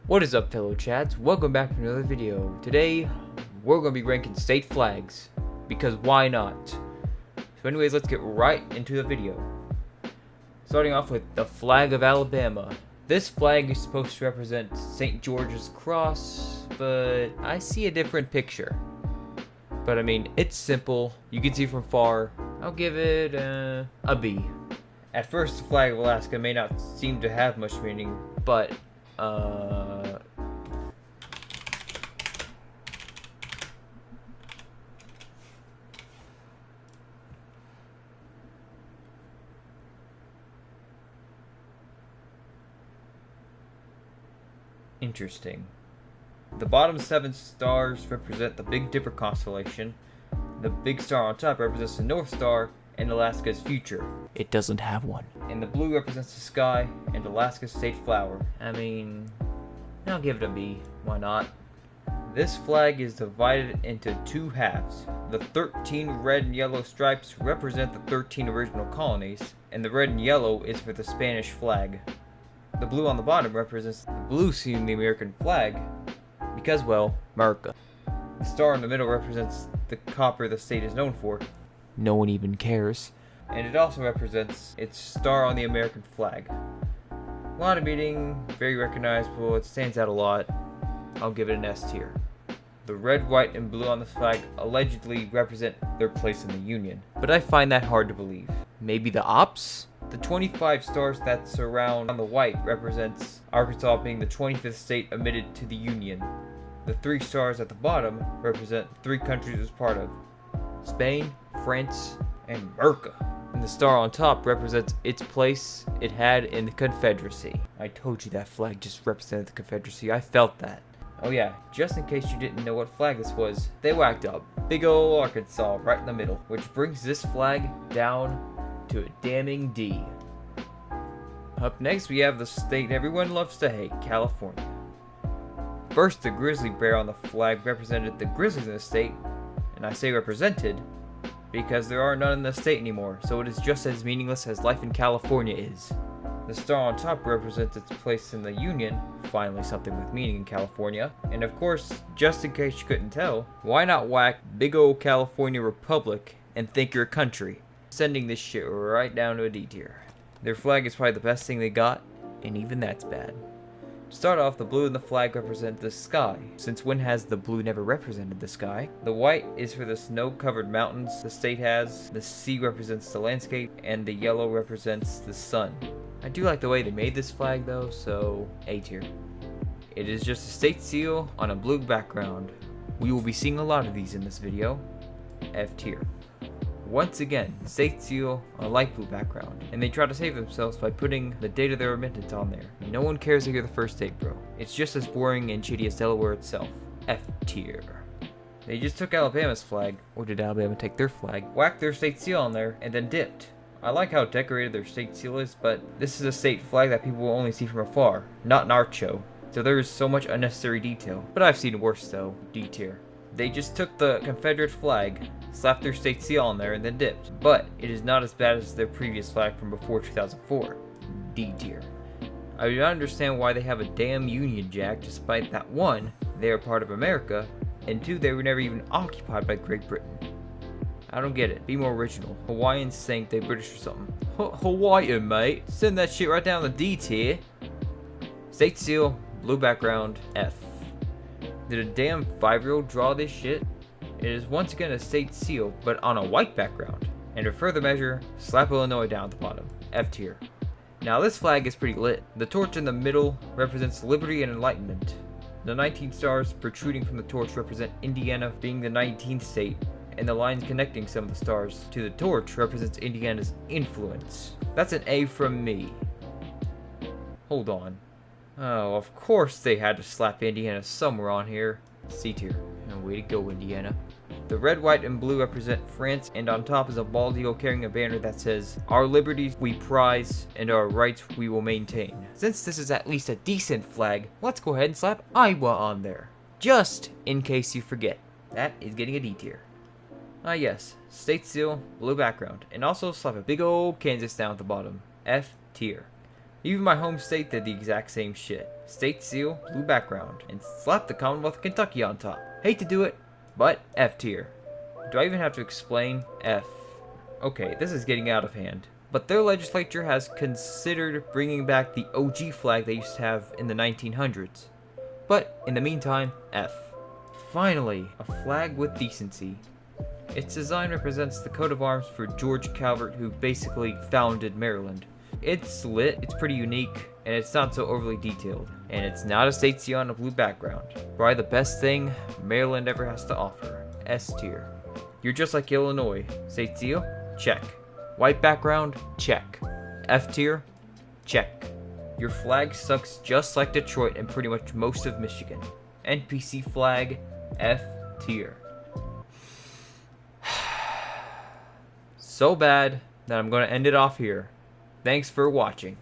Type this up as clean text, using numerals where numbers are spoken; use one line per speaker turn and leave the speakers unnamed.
What is up, fellow chads? Welcome back to another video. Today we're going to be ranking state flags, because why not? So anyways, let's get right into the video. Starting off with the flag of Alabama. This flag is supposed to represent St. George's Cross, but I see a different picture. But I mean, it's simple, you can see from far. I'll give it a B. At first, the flag of Alaska may not seem to have much meaning, but interesting. The bottom 7 stars represent the Big Dipper constellation. The big star on top represents the North Star and Alaska's future. It doesn't have one. And the blue represents the sky and Alaska's state flower. I mean, I'll give it a B. Why not? This flag is divided into 2 halves. The 13 red and yellow stripes represent the 13 original colonies, and the red and yellow is for the Spanish flag. The blue on the bottom represents the blue seen in the American flag, because, well, America. The star in the middle represents the copper the state is known for. No one even cares. And it also represents its star on the American flag. A lot of meaning, very recognizable, it stands out a lot. I'll give it an S tier. The red, white, and blue on the flag allegedly represent their place in the Union, but I find that hard to believe. Maybe the ops? The 25 stars that surround the white represents Arkansas being the 25th state admitted to the Union. The 3 stars at the bottom represent 3 countries it's part of: Spain, France, and America. And the star on top represents its place it had in the Confederacy. I told you that flag just represented the Confederacy. I felt that. Oh yeah, just in case you didn't know what flag this was, they whacked up big ol' Arkansas right in the middle, which brings this flag down to a damning D. Up next we have the state everyone loves to hate, California. First, the grizzly bear on the flag represented the grizzlies in the state, and I say represented because there are none in the state anymore, so it is just as meaningless as life in California is. The star on top represents its place in the Union, finally something with meaning in California. And of course, just in case you couldn't tell, why not whack big old California Republic and think you're a country? Sending this shit right down to a D tier. Their flag is probably the best thing they got, and even that's bad. To start off, the blue in the flag represent the sky, since when has the blue never represented the sky? The white is for the snow-covered mountains the state has, the sea represents the landscape, and the yellow represents the sun. I do like the way they made this flag though, so A tier. It is just a state seal on a blue background. We will be seeing a lot of these in this video. F tier. Once again, state seal on a light blue background, and they try to save themselves by putting the date of their remittance on there. No one cares to hear the first date, bro. It's just as boring and shitty as Delaware itself. F tier. They just took Alabama's flag, or did Alabama take their flag, whacked their state seal on there, and then dipped. I like how decorated their state seal is, but this is a state flag that people will only see from afar, not an art show. So there is so much unnecessary detail. But I've seen worse though, D tier. They just took the Confederate flag, slapped their state seal on there, and then dipped. But it is not as bad as their previous flag from before 2004. D tier. I do not understand why they have a damn Union Jack, despite that 1, they are part of America, and 2, they were never even occupied by Great Britain. I don't get it. Be more original. Hawaiians think they British or something. Hawaiian, mate. Send that shit right down the D tier. State seal, blue background, F. Did a damn 5-year-old draw this shit? It is once again a state seal, but on a white background. And for further measure, slap Illinois down at the bottom. F tier. Now this flag is pretty lit. The torch in the middle represents liberty and enlightenment. The 19 stars protruding from the torch represent Indiana being the 19th state, and the lines connecting some of the stars to the torch represents Indiana's influence. That's an A from me. Hold on. Oh, of course they had to slap Indiana somewhere on here. C tier. And way to go, Indiana. The red, white, and blue represent France, and on top is a bald eagle carrying a banner that says, "Our liberties we prize, and our rights we will maintain." Since this is at least a decent flag, let's go ahead and slap Iowa on there. Just in case you forget. That is getting a D tier. Ah yes, state seal, blue background, and also slap a big old Kansas down at the bottom. F tier. Even my home state did the exact same shit. state seal, blue background, and slap the Commonwealth of Kentucky on top. Hate to do it, but F tier. Do I even have to explain? F. Okay, this is getting out of hand. But their legislature has considered bringing back the OG flag they used to have in the 1900s. But in the meantime, F. Finally, a flag with decency. Its design represents the coat of arms for George Calvert, who basically founded Maryland. It's lit, it's pretty unique, and it's not so overly detailed. And it's not a state seal on a blue background. Probably the best thing Maryland ever has to offer. S tier. You're just like Illinois. State seal? Check. White background? Check. F tier? Check. Your flag sucks just like Detroit and pretty much most of Michigan. NPC flag? F tier. So bad that I'm going to end it off here. Thanks for watching.